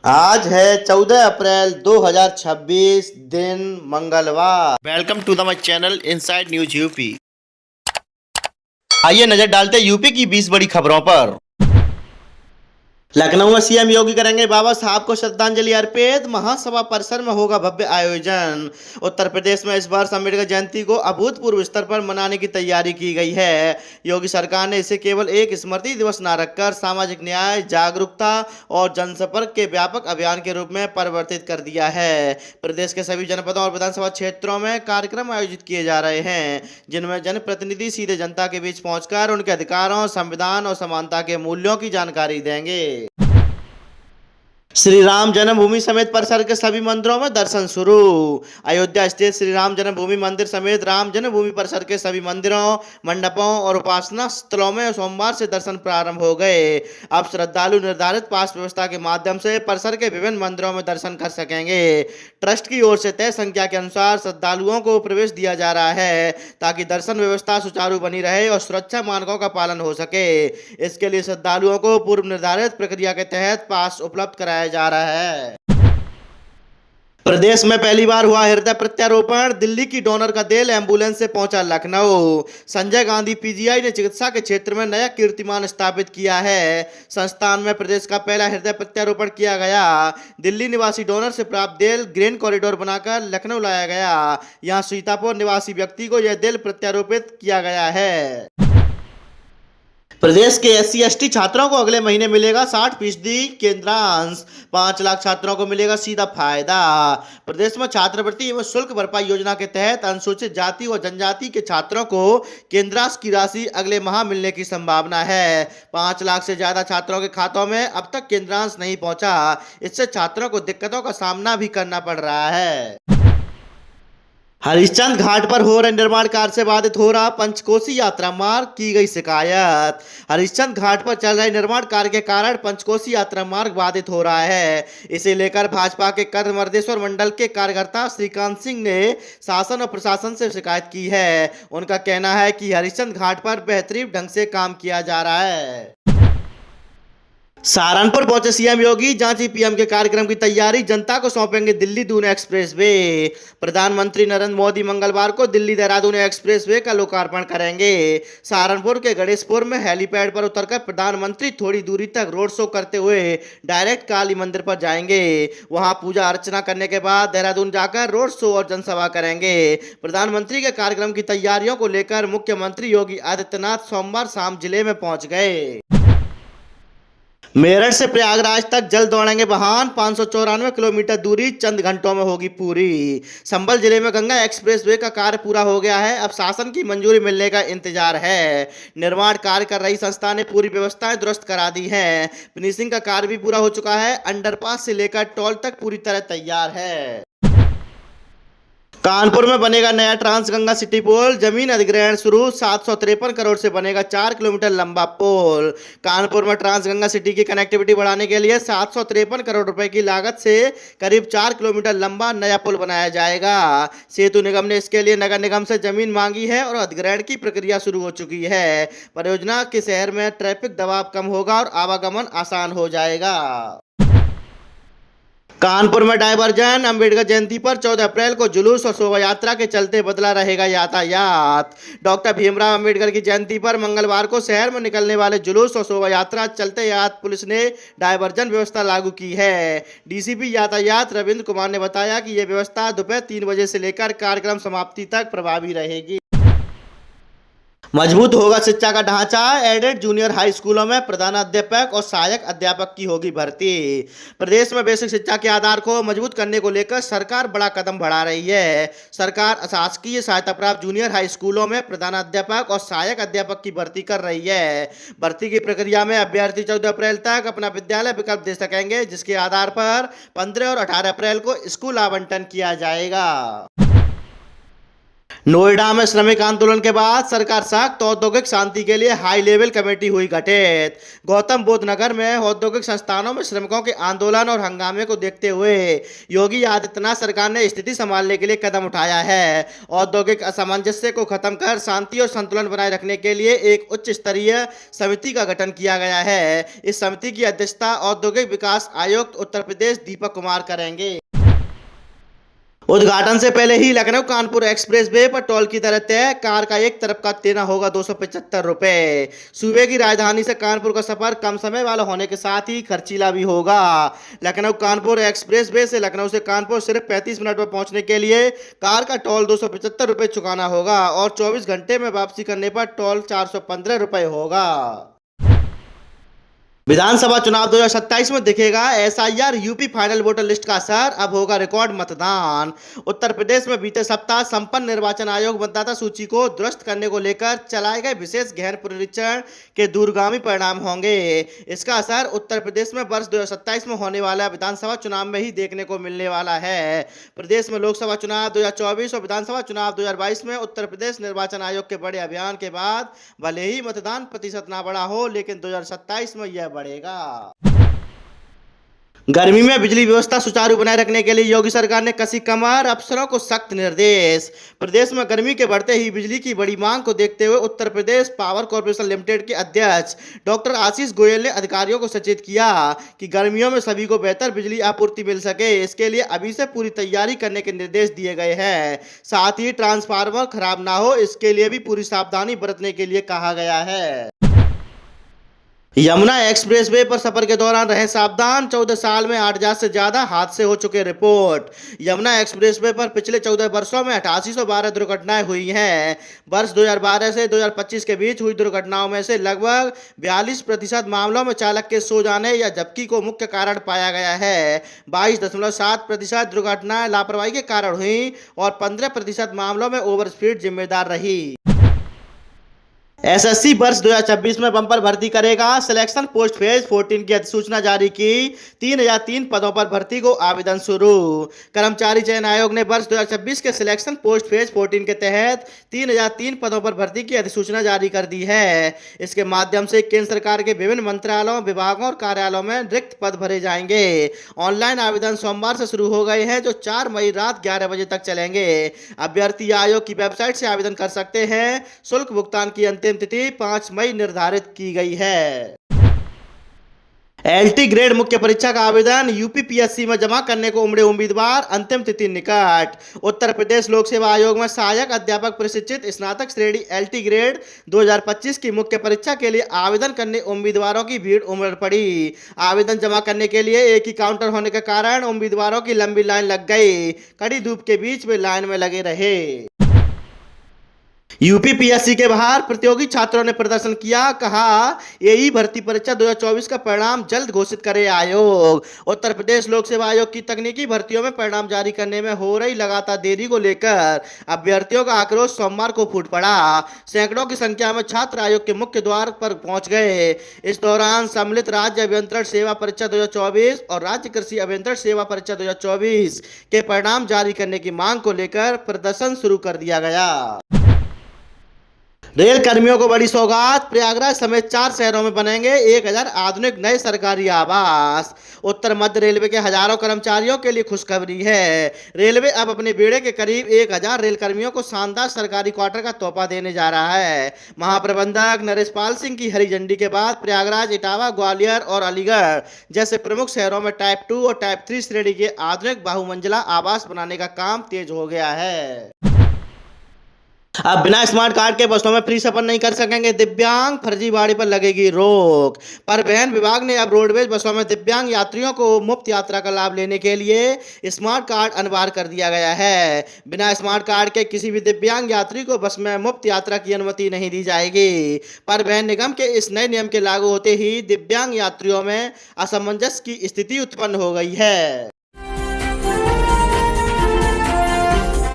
आज है 14 अप्रैल 2026 दिन मंगलवार। Welcome to the my channel inside news UP. आइए नजर डालते हैं यूपी की 20 बड़ी खबरों पर। लखनऊ में सीएम योगी करेंगे बाबा साहब को श्रद्धांजलि अर्पित। महासभा परिसर में होगा भव्य आयोजन। उत्तर प्रदेश में इस वर्ष अम्बेडकर जयंती को अभूतपूर्व स्तर पर मनाने की तैयारी की गई है। योगी सरकार ने इसे केवल एक स्मृति दिवस न रखकर सामाजिक न्याय, जागरूकता और जनसंपर्क के व्यापक अभियान के रूप में परिवर्तित कर दिया है। प्रदेश के सभी जनपदों और विधानसभा क्षेत्रों में कार्यक्रम आयोजित किए जा रहे हैं, जिनमें जनप्रतिनिधि सीधे जनता के बीच पहुंचकर उनके अधिकारों, संविधान और समानता के मूल्यों की जानकारी देंगे। श्री राम जन्मभूमि समेत परिसर के सभी मंदिरों में दर्शन शुरू। अयोध्या स्थित श्री राम जन्मभूमि मंदिर समेत राम जन्मभूमि परिसर के सभी मंदिरों, मंडपों और उपासना स्थलों में सोमवार से दर्शन प्रारंभ हो गए। अब श्रद्धालु निर्धारित पास व्यवस्था के माध्यम से परिसर के विभिन्न मंदिरों में दर्शन कर सकेंगे। ट्रस्ट की ओर से तय संख्या के अनुसार श्रद्धालुओं को प्रवेश दिया जा रहा है, ताकि दर्शन व्यवस्था सुचारू बनी रहे और सुरक्षा मानकों का पालन हो सके। इसके लिए श्रद्धालुओं को पूर्व निर्धारित प्रक्रिया के तहत पास उपलब्ध कराया जा रहा है। प्रदेश में पहली बार हुआ हृदय प्रत्यारोपण। दिल्ली की डोनर का दिल एम्बुलेंस से पहुंचा लखनऊ। संजय गांधी पीजीआई ने चिकित्सा के क्षेत्र में नया कीर्तिमान स्थापित किया है। संस्थान में प्रदेश का पहला हृदय प्रत्यारोपण किया गया। दिल्ली निवासी डोनर से प्राप्त दिल ग्रीन कॉरिडोर बनाकर लखनऊ लाया गया। यहां सीतापुर निवासी व्यक्ति को यह दिल प्रत्यारोपित किया गया है। प्रदेश के SC ST छात्रों को अगले महीने मिलेगा 60% केंद्रांश। 5 लाख छात्रों को मिलेगा सीधा फायदा। प्रदेश में छात्रवृत्ति एवं शुल्क भरपाई योजना के तहत अनुसूचित जाति व जनजाति के छात्रों को केंद्रांश की राशि अगले माह मिलने की संभावना है। 5 लाख से ज्यादा छात्रों के खातों में अब तक केंद्रांश नहीं पहुंचा। इससे छात्रों को दिक्कतों का सामना भी करना पड़ रहा है। हरिश्चंद्र घाट पर हो रहे निर्माण कार्य से बाधित हो रहा पंचकोसी यात्रा मार्ग, की गई शिकायत। हरिश्चंद्र घाट पर चल रहे निर्माण कार्य के कारण पंचकोसी यात्रा मार्ग बाधित हो रहा है। इसे लेकर भाजपा के कर्मर्देश्वर मंडल के कार्यकर्ता श्रीकांत सिंह ने शासन और प्रशासन से शिकायत की है। उनका कहना है कि हरिश्चंद्र घाट पर बेहतरीन ढंग से काम किया जा रहा है। सहारनपुर पहुंचे सीएम योगी, जांची पीएम के कार्यक्रम की तैयारी, जनता को सौंपेंगे दिल्ली दून एक्सप्रेसवे। प्रधानमंत्री नरेंद्र मोदी मंगलवार को दिल्ली देहरादून एक्सप्रेसवे का लोकार्पण करेंगे। सहारनपुर के गणेशपुर में हेलीपैड पर उतरकर प्रधानमंत्री थोड़ी दूरी तक रोड शो करते हुए डायरेक्ट काली मंदिर पर जाएंगे। वहां पूजा अर्चना करने के बाद देहरादून जाकर रोड शो और जनसभा करेंगे। प्रधानमंत्री के कार्यक्रम की तैयारियों को लेकर मुख्यमंत्री योगी आदित्यनाथ सोमवार शाम जिले में पहुंच गए। मेरठ से प्रयागराज तक जल्द दौड़ेंगे वाहन। 594 किलोमीटर दूरी चंद घंटों में होगी पूरी। संभल जिले में गंगा एक्सप्रेसवे का कार्य पूरा हो गया है। अब शासन की मंजूरी मिलने का इंतजार है। निर्माण कार्य कर रही संस्था ने पूरी व्यवस्थाएं दुरुस्त करा दी हैं। फिनिशिंग का कार्य भी पूरा हो चुका है। अंडरपास से लेकर टोल तक पूरी तरह तैयार है। कानपुर में बनेगा नया ट्रांस गंगा सिटी पोल, जमीन अधिग्रहण शुरू। 753 करोड़ से बनेगा 4 किलोमीटर लंबा पोल। कानपुर में ट्रांस गंगा सिटी की कनेक्टिविटी बढ़ाने के लिए 753 करोड़ रुपए की लागत से करीब 4 किलोमीटर लंबा नया पुल बनाया जाएगा। सेतु निगम ने इसके लिए नगर निगम से जमीन मांगी है और अधिग्रहण की प्रक्रिया शुरू हो चुकी है। परियोजना के शहर में ट्रैफिक दबाव कम होगा और आवागमन आसान हो जाएगा। कानपुर में डायवर्जन। अम्बेडकर जयंती पर 14 अप्रैल को जुलूस और शोभा यात्रा के चलते बदला रहेगा यातायात। डॉक्टर भीमराव अम्बेडकर की जयंती पर मंगलवार को शहर में निकलने वाले जुलूस और शोभा यात्रा चलते यातायात पुलिस ने डायवर्जन व्यवस्था लागू की है। डीसीपी यातायात रविंद्र कुमार ने बताया कि यह व्यवस्था दोपहर 3 बजे से लेकर कार्यक्रम समाप्ति तक प्रभावी रहेगी। मजबूत होगा शिक्षा का ढांचा। एडेड जूनियर हाई स्कूलों में प्रधानाध्यापक और सहायक अध्यापक की होगी भर्ती। प्रदेश में बेसिक शिक्षा के आधार को मजबूत करने को लेकर सरकार बड़ा कदम बढ़ा रही है। सरकार अशासकीय सहायता प्राप्त जूनियर हाई स्कूलों में प्रधानाध्यापक और सहायक अध्यापक की भर्ती कर रही है। भर्ती की प्रक्रिया में अभ्यर्थी 14 अप्रैल तक अपना विद्यालय विकल्प दे सकेंगे, जिसके आधार पर 15 और 18 अप्रैल को स्कूल आवंटन किया जाएगा। नोएडा में श्रमिक आंदोलन के बाद सरकार सख्त औद्योगिक शांति के लिए हाई लेवल कमेटी हुई गठित। गौतम बुद्ध नगर में औद्योगिक संस्थानों में श्रमिकों के आंदोलन और हंगामे को देखते हुए योगी आदित्यनाथ सरकार ने स्थिति संभालने के लिए कदम उठाया है। औद्योगिक असमंजस्य को खत्म कर शांति और संतुलन बनाए रखने के लिए एक उच्च स्तरीय समिति का गठन किया गया है। इस समिति की अध्यक्षता औद्योगिक विकास आयुक्त उत्तर प्रदेश दीपक कुमार करेंगे। उद्घाटन से पहले ही लखनऊ कानपुर एक्सप्रेस वे पर टोल की दर तय। कार का एक तरफ का देना होगा 275 रुपए। सूबे की राजधानी से कानपुर का सफर कम समय वाला होने के साथ ही खर्चीला भी होगा। लखनऊ कानपुर एक्सप्रेस वे से लखनऊ से कानपुर सिर्फ 35 मिनट में पहुंचने के लिए कार का टोल 275 रुपए चुकाना होगा और 24 घंटे में वापसी करने पर टोल 415 रुपए होगा। विधानसभा चुनाव 2027 में दिखेगा SIR. UP final voter list का असर, अब होगा रिकॉर्ड मतदान। उत्तर प्रदेश में बीते सप्ताह संपन्न निर्वाचन आयोग मतदाता सूची को दुरुस्त करने को लेकर चलाए गए विशेष गहन पुनरीक्षण के दूरगामी परिणाम होंगे। इसका असर उत्तर प्रदेश में वर्ष 2027 में होने वाला विधानसभा चुनाव में ही देखने को मिलने वाला है। प्रदेश में लोकसभा चुनाव 2024 और विधानसभा चुनाव 2022 में उत्तर प्रदेश निर्वाचन आयोग के बड़े अभियान के बाद भले ही मतदान प्रतिशत ना बढ़ा हो, लेकिन 2027 में यह बढ़ेगा। गर्मी में बिजली व्यवस्था सुचारू बनाए रखने के लिए योगी सरकार ने कसी कमर, अफसरों को सख्त निर्देश। प्रदेश में गर्मी के बढ़ते ही बिजली की बड़ी मांग को देखते हुए Uttar Pradesh power corporation limited के अध्यक्ष डॉक्टर आशीष गोयल ने अधिकारियों को सचेत किया कि गर्मियों में सभी को बेहतर बिजली आपूर्ति मिल सके। इसके लिए अभी से पूरी तैयारी करने के निर्देश दिए गए हैं। साथ ही ट्रांसफार्मर खराब ना हो, इसके लिए भी पूरी सावधानी बरतने के लिए कहा गया है। यमुना एक्सप्रेसवे पर सफर के दौरान रहे सावधान। 14 साल में 8,000 से ज्यादा हादसे हो चुके रिपोर्ट। यमुना एक्सप्रेसवे पर पिछले 14 वर्षों में 8812 दुर्घटनाएं हुई हैं। वर्ष 2012 से 2025 के बीच हुई दुर्घटनाओं में से लगभग 42% मामलों में चालक के सो जाने या झपकी को मुख्य कारण पाया गया है। 22.7% दुर्घटनाएं लापरवाही के कारण हुई और 15% मामलों में ओवर स्पीड जिम्मेदार रही। एसएससी वर्ष 2026 में बम्पर भर्ती करेगा। सिलेक्शन पोस्ट फेज 14 की अधिसूचना जारी की। 3003 पदों पर भर्ती को आवेदन शुरू। कर्मचारी चयन आयोग ने वर्ष 2026 के सिलेक्शन पोस्ट फेज 14 के तहत 3003 पदों पर भर्ती की अधिसूचना जारी कर दी है। इसके माध्यम से केंद्र सरकार के विभिन्न मंत्रालयों, विभागों और कार्यालयों में रिक्त पद भरे जाएंगे। ऑनलाइन आवेदन सोमवार से शुरू हो गए हैं, जो 4 मई रात 11 बजे तक चलेंगे। अभ्यर्थी आयोग की वेबसाइट से आवेदन कर सकते हैं। शुल्क भुगतान की अंतिम तिथि 5 मई निर्धारित की गई है। एलटी ग्रेड मुख्य परीक्षा का आवेदन यूपीपीएससी में जमा करने को उमड़े उम्मीदवार, अंतिम तिथि निकट। उत्तर प्रदेश लोक सेवा आयोग में सहायक अध्यापक प्रशिक्षित स्नातक श्रेणी एलटी ग्रेड 2025 की मुख्य परीक्षा के लिए आवेदन करने उम्मीदवारों की भीड़ उमड़ पड़ी। आवेदन जमा करने के लिए एक ही काउंटर होने के कारण उम्मीदवारों की लंबी लाइन लग गई। कड़ी धूप के बीच वे लाइन में लगे रहे। यूपीपीएससी के बाहर प्रतियोगी छात्रों ने प्रदर्शन किया। कहा, एई भर्ती परीक्षा 2024 का परिणाम जल्द घोषित करे आयोग। उत्तर प्रदेश लोक सेवा आयोग की तकनीकी भर्तियों में परिणाम जारी करने में हो रही लगातार देरी को लेकर अभ्यर्थियों का आक्रोश सोमवार को फूट पड़ा। सैकड़ों की संख्या में छात्र आयोग के मुख्य द्वार पर पहुंच गए। इस दौरान सम्मिलित राज्य अभियंत्रण सेवा परीक्षा 2024 और राज्य कृषि अभियंत्रण सेवा परीक्षा 2024 के परिणाम जारी करने की मांग को लेकर प्रदर्शन शुरू कर दिया गया। रेल कर्मियों को बड़ी सौगात। प्रयागराज समेत 4 शहरों में बनेंगे 1000 आधुनिक नए सरकारी आवास। उत्तर मध्य रेलवे के हजारों कर्मचारियों के लिए खुशखबरी है। रेलवे अब अपने बेड़े के करीब 1000 रेल कर्मियों को शानदार सरकारी क्वार्टर का तोहफा देने जा रहा है। महाप्रबंधक नरेश पाल सिंह की हरी झंडी के बाद प्रयागराज, इटावा, ग्वालियर और अलीगढ़ जैसे प्रमुख शहरों में टाइप 2 और टाइप 3 श्रेणी के आधुनिक बहुमंजिला आवास बनाने का काम तेज हो गया है। अब बिना स्मार्ट कार्ड के बसों में फ्री सफर नहीं कर सकेंगे दिव्यांग। फर्जीवाड़े पर लगेगी रोक। परिवहन विभाग ने अब रोडवेज बसों में दिव्यांग यात्रियों को मुफ्त यात्रा का लाभ लेने के लिए स्मार्ट कार्ड अनिवार्य कर दिया गया है। बिना स्मार्ट कार्ड के किसी भी दिव्यांग यात्री को बस में मुफ्त यात्रा की अनुमति नहीं दी जाएगी। परिवहन निगम के इस नए नियम के लागू होते ही दिव्यांग यात्रियों में असमंजस की स्थिति उत्पन्न हो गई है।